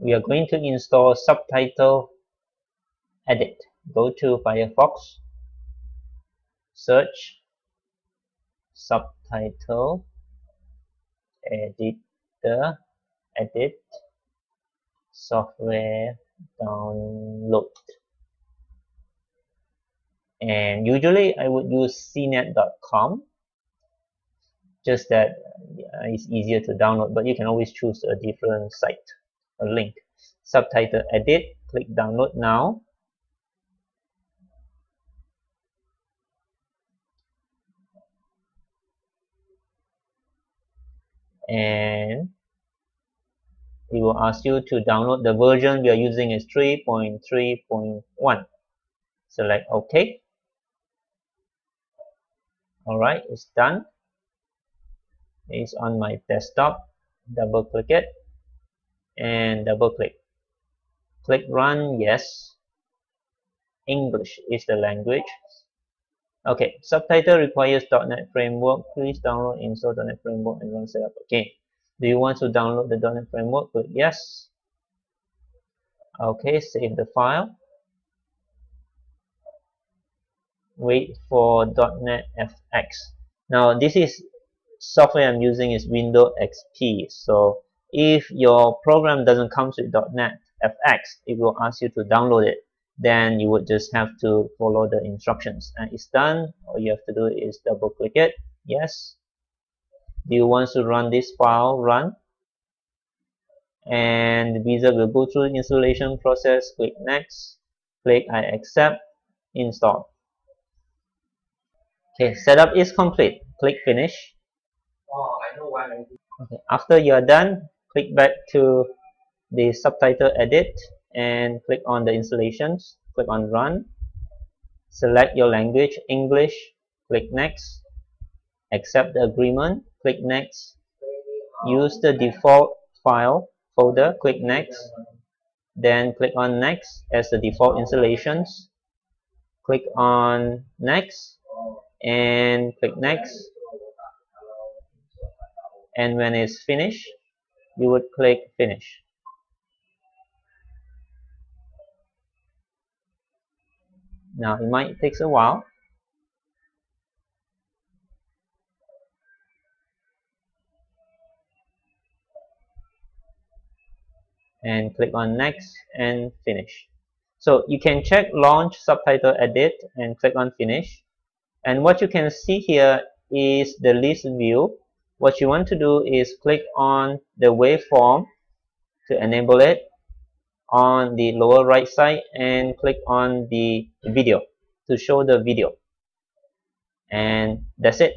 we are going to install Subtitle Edit. Go to Firefox, search Subtitle Editor, Edit, Software Download. And usually I would use cnet.com, just that it's easier to download, but you can always choose a different site, a link. Subtitle Edit, click download now. And it will ask you to download. The version we are using is 3.3.1. Select OK. Alright, it's done. It's on my desktop. Double click it and double click. Click run, yes. English is the language. Okay, Subtitle requires .NET Framework. Please download, install .NET Framework and run setup. Okay, do you want to download the .NET Framework? Click yes. Okay, save the file. Wait for .NET FX. Now this is software I'm using is Windows XP. So if your program doesn't come with .NET FX, it will ask you to download it. Then you would just have to follow the instructions, and it's done. All you have to do is double click it. Yes. Do you want to run this file? Run. And the wizard will go through the installation process. Click next. Click I accept. Install. Okay, setup is complete. Click finish. Okay, after you are done, click back to the Subtitle Edit and click on the installations. Click on run. Select your language, English. Click next. Accept the agreement. Click next. Use the default file folder. Click next. Then click on next as the default installations. Click on next and click next. And when it's finished, you would click finish. Now it might take a while. And click on next and finish. So you can check launch Subtitle Edit and click on finish. And what you can see here is the list view. What you want to do is click on the waveform to enable it on the lower right side and click on the video to show the video. And that's it.